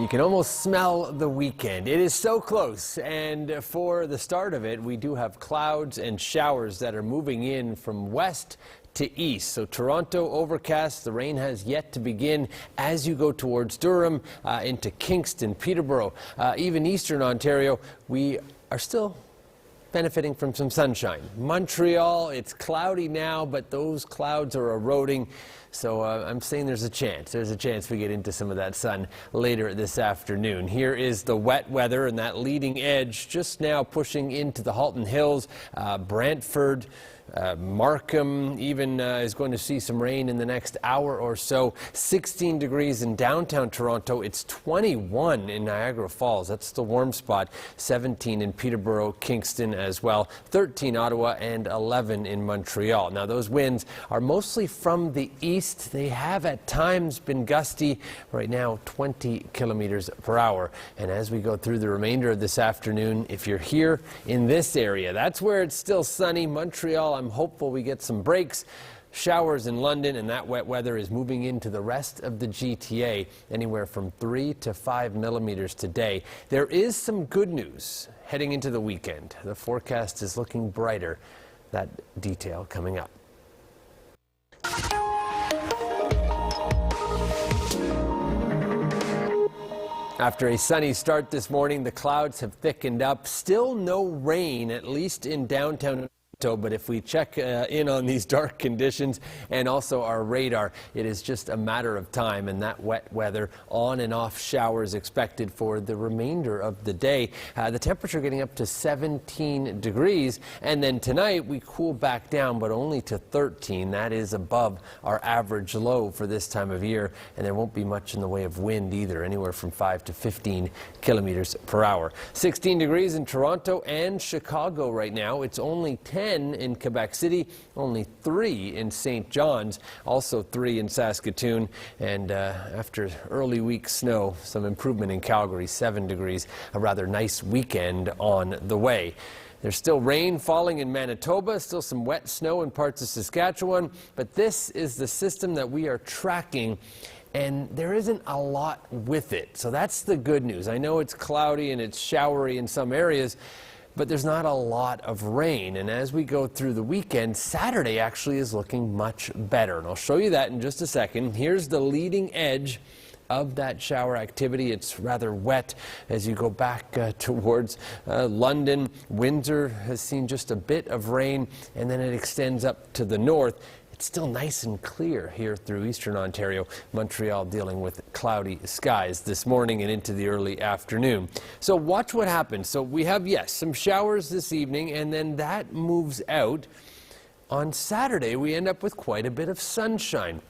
You can almost smell the weekend. It is so close, and for the start of it, we do have clouds and showers that are moving in from west to east. So Toronto overcast. The rain has yet to begin as you go towards Durham, into Kingston, Peterborough, even eastern Ontario. We are still benefiting from some sunshine. Montreal, it's cloudy now, but those clouds are eroding. So I'm saying there's a chance we get into some of that sun later this afternoon. Here is the wet weather, and that leading edge just now pushing into the Halton Hills, Brantford, Markham even is going to see some rain in the next hour or so. 16 degrees in downtown Toronto. It's 21 in Niagara Falls. That's the warm spot. 17 in Peterborough, Kingston as well. 13 Ottawa and 11 in Montreal. Now those winds are mostly from the east. They have at times been gusty. Right now 20 kilometers per hour. And as we go through the remainder of this afternoon, if you're here in this area, that's where it's still sunny. Montreal, I'm hopeful we get some breaks. Showers in London, and that wet weather is moving into the rest of the GTA, anywhere from 3 to 5 millimeters today. There is some good news heading into the weekend. The forecast is looking brighter. That detail coming up. After a sunny start this morning, the clouds have thickened up. Still no rain, at least in downtown. But if we check in on these dark conditions and also our radar, it is just a matter of time, and that wet weather, on and off showers expected for the remainder of the day. The temperature getting up to 17 degrees, and then tonight we cool back down, but only to 13. That is above our average low for this time of year, and there won't be much in the way of wind either, anywhere from 5 to 15 kilometers per hour. 16 degrees in Toronto and Chicago right now. It's only 10 in Quebec City, only 3 in St. John's, also 3 in Saskatoon, and after early week snow, some improvement in Calgary, 7 degrees, a rather nice weekend on the way. There's still rain falling in Manitoba, still some wet snow in parts of Saskatchewan, but this is the system that we are tracking, and there isn't a lot with it. So that's the good news. I know it's cloudy and it's showery in some areas, but there's not a lot of rain. And as we go through the weekend, Saturday actually is looking much better. And I'll show you that in just a second. Here's the leading edge of that shower activity. It's rather wet as you go back towards London. Windsor has seen just a bit of rain, and then it extends up to the north. It's still nice and clear here through eastern Ontario. Montreal dealing with cloudy skies this morning and into the early afternoon. So watch what happens. So we have, yes, some showers this evening, and then that moves out. On Saturday, we end up with quite a bit of sunshine.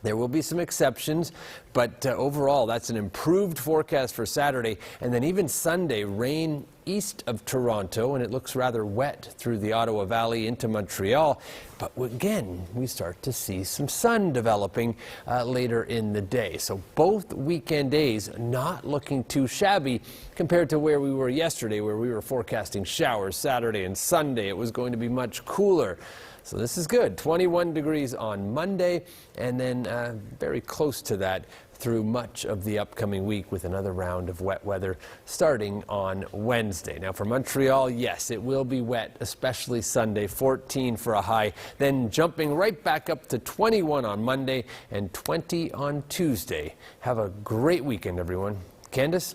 There will be some exceptions, but overall, that's an improved forecast for Saturday. And then even Sunday, rain east of Toronto, and it looks rather wet through the Ottawa Valley into Montreal. But again, we start to see some sun developing later in the day. So both weekend days not looking too shabby compared to where we were yesterday, where we were forecasting showers Saturday and Sunday. It was going to be much cooler. So this is good. 21 degrees on Monday, and then very close to that through much of the upcoming week, with another round of wet weather starting on Wednesday. Now for Montreal, yes, it will be wet, especially Sunday, 14 for a high, then jumping right back up to 21 on Monday and 20 on Tuesday. Have a great weekend, everyone. Candace?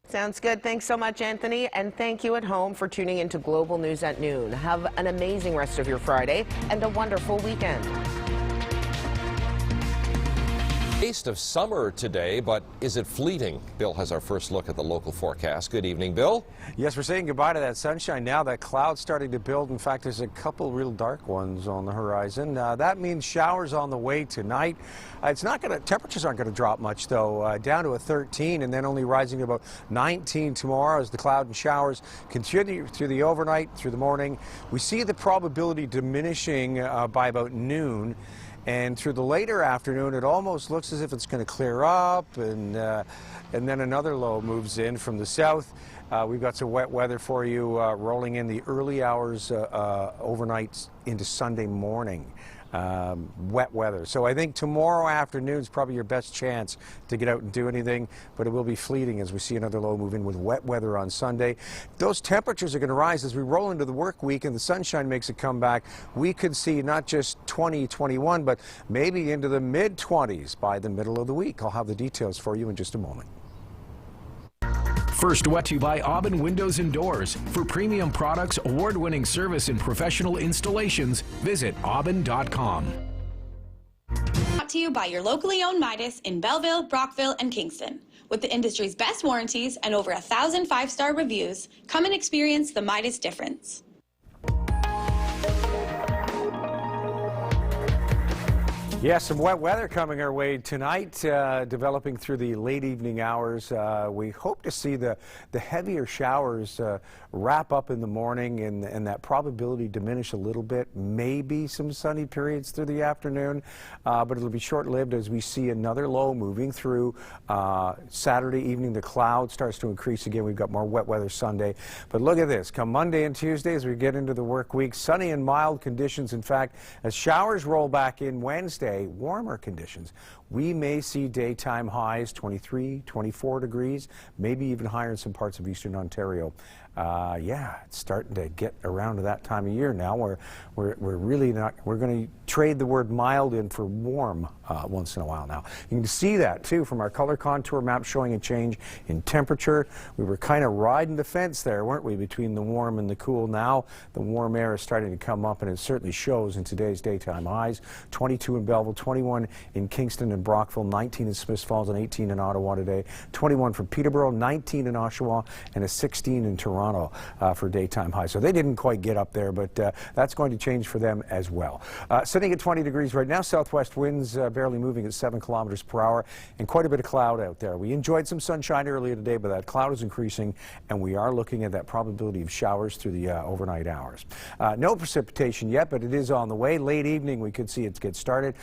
Sounds good. Thanks so much, Anthony. And thank you at home for tuning into Global News at Noon. Have an amazing rest of your Friday and a wonderful weekend. Taste of summer today, but is it fleeting? Bill has our first look at the local forecast. Good evening, Bill. Yes, we're saying goodbye to that sunshine now. That cloud's starting to build. In fact, there's a couple real dark ones on the horizon. That means showers on the way tonight. Temperatures aren't going to drop much, though. Down to a 13, and then only rising to about 19 tomorrow as the cloud and showers continue through the overnight, through the morning. We see the probability diminishing by about noon. And through the later afternoon, it almost looks as if it's going to clear up, and then another low moves in from the south. We've got some wet weather for you rolling in the early hours overnight into Sunday morning. Wet weather. So I think tomorrow afternoon is probably your best chance to get out and do anything, but it will be fleeting as we see another low move in with wet weather on Sunday. Those temperatures are going to rise as we roll into the work week and the sunshine makes a comeback. We could see not just 20, 21, but maybe into the mid-20s by the middle of the week. I'll have the details for you in just a moment. First brought to you by Aubin Windows and Doors. For premium products, award-winning service, and professional installations, visit aubin.com. Brought to you by your locally owned Midas in Belleville, Brockville, and Kingston. With the industry's best warranties and over 1,000 five-star reviews, come and experience the Midas difference. Yeah, some wet weather coming our way tonight, developing through the late evening hours. We hope to see the heavier showers wrap up in the morning and that probability diminish a little bit. Maybe some sunny periods through the afternoon, but it'll be short-lived as we see another low moving through Saturday evening. The cloud starts to increase again. We've got more wet weather Sunday. But look at this. Come Monday and Tuesday as we get into the work week, sunny and mild conditions. In fact, as showers roll back in Wednesday, warmer conditions. We may see daytime highs 23, 24 degrees, maybe even higher in some parts of eastern Ontario. Yeah, it's starting to get around to that time of year now where we're really not, we're going to trade the word mild in for warm once in a while now. You can see that too from our color contour map showing a change in temperature. We were kind of riding the fence there, weren't we, between the warm and the cool. Now the warm air is starting to come up, and it certainly shows in today's daytime highs. 22 in Belleville, 21 in Kingston and Brockville, 19 in Smiths Falls, and 18 in Ottawa today. 21 for Peterborough, 19 in Oshawa, and a 16 in Toronto for daytime highs. So they didn't quite get up there, but that's going to change for them as well. Sitting at 20 degrees right now, southwest winds barely moving at 7 kilometers per hour, and quite a bit of cloud out there. We enjoyed some sunshine earlier today, but that cloud is increasing, and we are looking at that probability of showers through the overnight hours. No precipitation yet, but it is on the way. Late evening, we could see it get started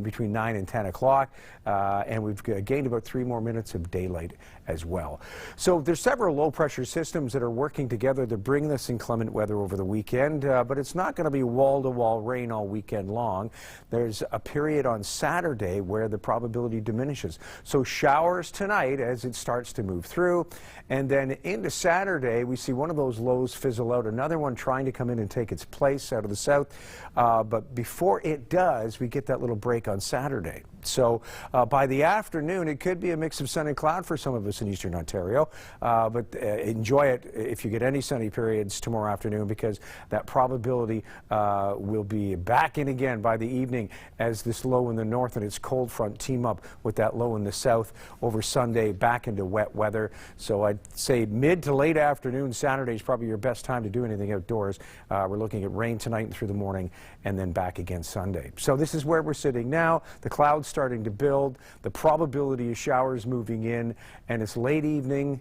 between 9 and 10 o'clock, and we've gained about 3 more minutes of daylight as well. So there's several low-pressure systems that are working together to bring this inclement weather over the weekend, but it's not going to be wall-to-wall rain all weekend long. There's a period on Saturday where the probability diminishes. So showers tonight as it starts to move through, and then into Saturday we see one of those lows fizzle out, another one trying to come in and take its place out of the south, but before it does, we get that little break on Saturday. So by the afternoon, it could be a mix of sun and cloud for some of us in eastern Ontario, but enjoy it if you get any sunny periods tomorrow afternoon, because that probability will be back in again by the evening as this low in the north and its cold front team up with that low in the south over Sunday back into wet weather. So I'd say mid to late afternoon Saturday is probably your best time to do anything outdoors. We're looking at rain tonight and through the morning, and then back again Sunday. So this is where we're sitting now. The clouds starting to build, the probability of showers moving in, and it's late evening.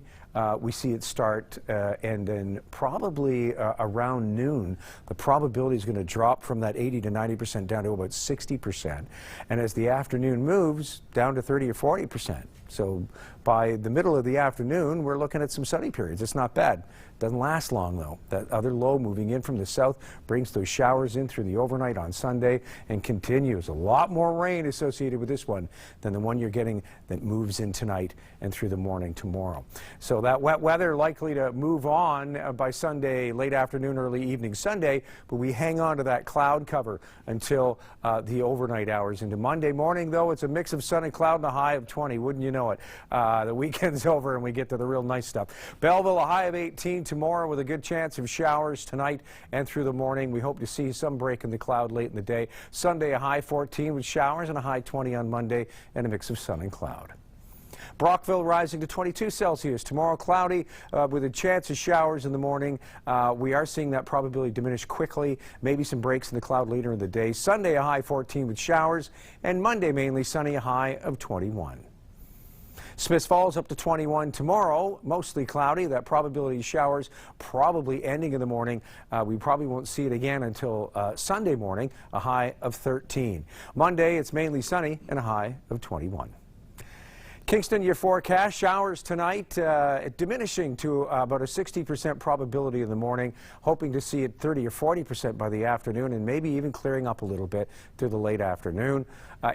We see it start, and then probably around noon, the probability is going to drop from that 80 to 90% down to about 60%. And as the afternoon moves, down to 30 or 40%. So by the middle of the afternoon, we're looking at some sunny periods. It's not bad. Doesn't last long, though. That other low moving in from the south brings those showers in through the overnight on Sunday and continues. A lot more rain associated with this one than the one you're getting that moves in tonight and through the morning tomorrow. So that wet weather likely to move on by Sunday, late afternoon, early evening Sunday, but we hang on to that cloud cover until the overnight hours. Into Monday morning, though, it's a mix of sun and cloud and a high of 20. Wouldn't you know it? The weekend's over and we get to the real nice stuff. Belleville, a high of 18 tomorrow with a good chance of showers tonight and through the morning. We hope to see some break in the cloud late in the day. Sunday, a high 14 with showers and a high 20 on Monday, and a mix of sun and cloud. Brockville rising to 22 Celsius. Tomorrow cloudy with a chance of showers in the morning. We are seeing that probability diminish quickly. Maybe some breaks in the cloud later in the day. Sunday, a high 14 with showers, and Monday mainly sunny, a high of 21. Smiths Falls up to 21 tomorrow, mostly cloudy. That probability of showers probably ending in the morning. We probably won't see it again until Sunday morning, a high of 13. Monday, it's mainly sunny and a high of 21. Kingston, your forecast, showers tonight, diminishing to about a 60% probability in the morning, hoping to see it 30 or 40% by the afternoon, and maybe even clearing up a little bit through the late afternoon.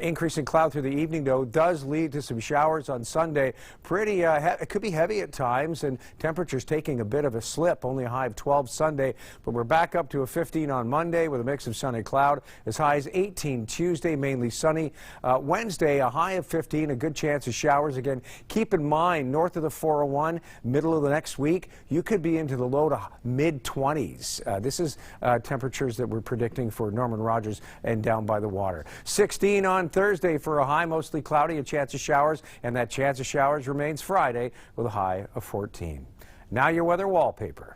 Increasing cloud through the evening, though, does lead to some showers on Sunday. It could be heavy at times, and temperatures taking a bit of a slip. Only a high of 12 Sunday, but we're back up to a 15 on Monday with a mix of sun and cloud. As high as 18 Tuesday, mainly sunny. Wednesday, a high of 15, a good chance of showers again. Keep in mind, north of the 401, middle of the next week, you could be into the low to mid-20s. This is temperatures that we're predicting for Norman Rogers and down by the water. 16 on Thursday for a high, mostly cloudy, a chance of showers, and that chance of showers remains Friday with a high of 14. Now your weather wallpaper.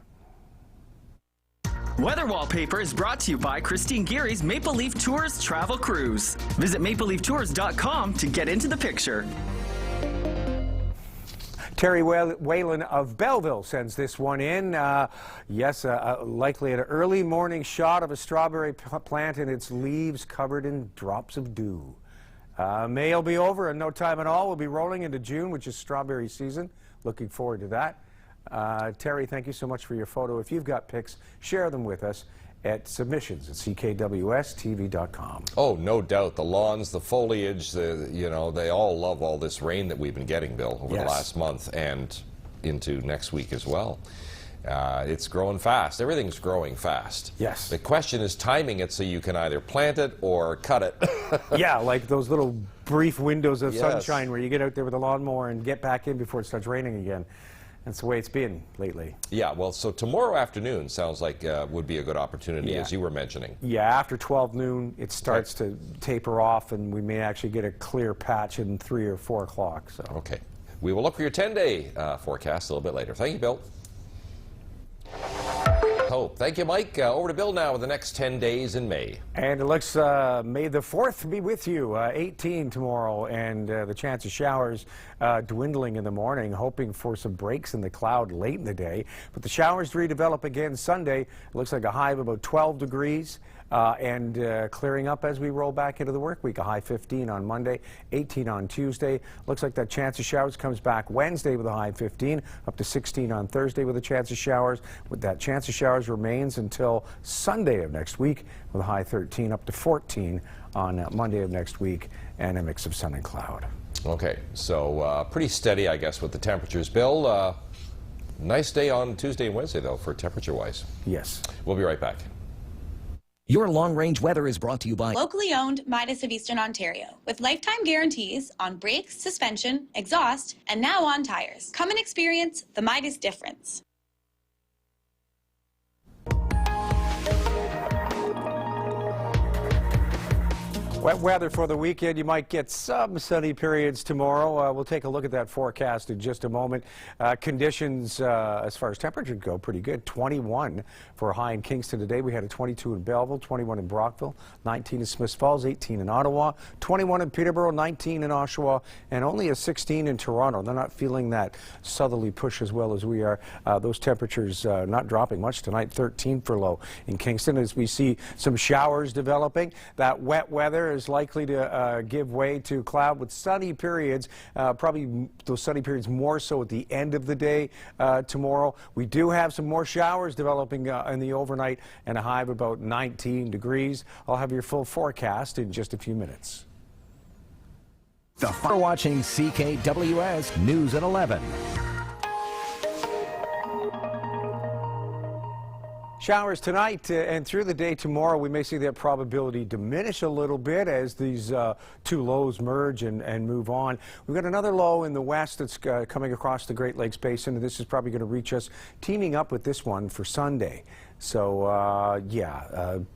Weather Wallpaper is brought to you by Christine Geary's Maple Leaf Tours Travel Cruise. Visit mapleleaftours.com to get into the picture. Terry Whalen of Belleville sends this one in. Yes, likely an early morning shot of a strawberry plant and its leaves covered in drops of dew. May will be over in no time at all. We'll be rolling into June, which is strawberry season. Looking forward to that. Terry, thank you so much for your photo. If you've got pics, share them with us at submissions@ckwstv.com. Oh, no doubt. The lawns, the foliage, they all love all this rain that we've been getting, Bill, over the last month and into next week as well. It's growing fast. Everything's growing fast. Yes. The question is timing it so you can either plant it or cut it. Yeah, like those little brief windows of sunshine where you get out there with a lawnmower and get back in before it starts raining again. That's the way it's been lately. Yeah, well, so tomorrow afternoon sounds like would be a good opportunity, as you were mentioning. Yeah, after 12 noon, it starts to taper off, and we may actually get a clear patch in 3 or 4 o'clock. So. Okay. We will look for your 10-day forecast a little bit later. Thank you, Bill. Hope. Thank you, Mike. Over to Bill now with the next 10 days in May. And it looks May the 4th be with you. 18 tomorrow, and the chance of showers dwindling in the morning, hoping for some breaks in the cloud late in the day. But the showers redevelop again Sunday. It looks like a high of about 12 degrees. And clearing up as we roll back into the work week. A high 15 on Monday, 18 on Tuesday. Looks like that chance of showers comes back Wednesday with a high 15, up to 16 on Thursday with a chance of showers. With that chance of showers remains until Sunday of next week with a high 13, up to 14 on Monday of next week, and a mix of sun and cloud. Okay, so pretty steady, I guess, with the temperatures. Bill, nice day on Tuesday and Wednesday, though, for temperature-wise. Yes. We'll be right back. Your long-range weather is brought to you by Locally owned Midas of Eastern Ontario, with lifetime guarantees on brakes, suspension, exhaust, and now on tires. Come and experience the Midas difference. Wet weather for the weekend. You might get some sunny periods tomorrow. We'll take a look at that forecast in just a moment. Conditions as far as temperature go, pretty good. 21 for a high in Kingston today. We had a 22 in Belleville, 21 in Brockville, 19 in Smiths Falls, 18 in Ottawa, 21 in Peterborough, 19 in Oshawa, and only a 16 in Toronto. They're not feeling that southerly push as well as we are. Those temperatures not dropping much tonight. 13 for low in Kingston as we see some showers developing. That wet weather is likely to give way to cloud with sunny periods, probably those sunny periods more so at the end of the day tomorrow. We do have some more showers developing in the overnight and a high of about 19 degrees. I'll have your full forecast in just a few minutes. You're watching CKWS News at 11. Showers tonight and through the day tomorrow. We may see that probability diminish a little bit as these two lows merge and move on. We've got another low in the west that's coming across the Great Lakes Basin, and this is probably going to reach us teaming up with this one for Sunday. So,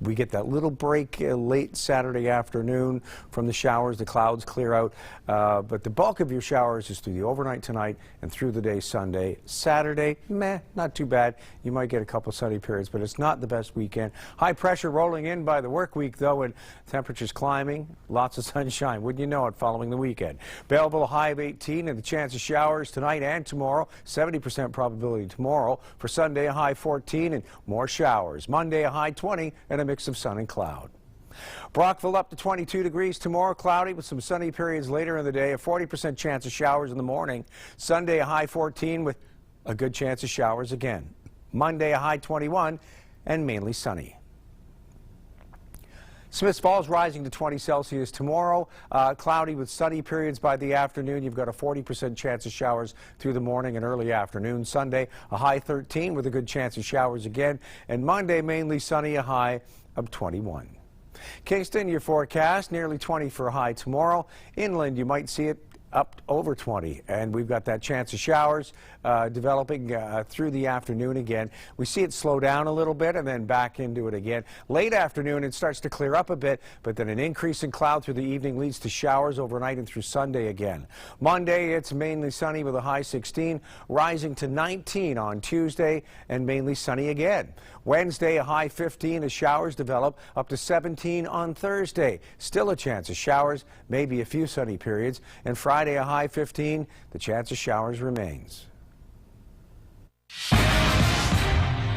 we get that little break late Saturday afternoon from the showers. The clouds clear out. But the bulk of your showers is through the overnight tonight and through the day Sunday. Saturday, meh, not too bad. You might get a couple sunny periods, but it's not the best weekend. High pressure rolling in by the work week, though, and temperatures climbing. Lots of sunshine, wouldn't you know it, following the weekend. Belleville, high of 18, and the chance of showers tonight and tomorrow. 70% probability tomorrow. For Sunday, a high 14 and more showers. Monday, a high 20 and a mix of sun and cloud. Brockville up to 22 degrees tomorrow, cloudy with some sunny periods later in the day, a 40% chance of showers in the morning. Sunday, a high 14 with a good chance of showers again. Monday, a high 21 and mainly sunny. Smiths Falls rising to 20 Celsius tomorrow, cloudy with sunny periods by the afternoon. You've got a 40% chance of showers through the morning and early afternoon. Sunday, a high 13 with a good chance of showers again. And Monday, mainly sunny, a high of 21. Kingston, your forecast, nearly 20 for a high tomorrow. Inland, you might see it up over 20, and we've got that chance of showers developing through the afternoon again. We see it slow down a little bit and then back into it again. Late afternoon, it starts to clear up a bit, but then an increase in cloud through the evening leads to showers overnight and through Sunday again. Monday, it's mainly sunny with a high 16, rising to 19 on Tuesday and mainly sunny again. Wednesday, a high 15 as showers develop, up to 17 on Thursday. Still a chance of showers, maybe a few sunny periods. And Friday, a high 15, the chance of showers remains.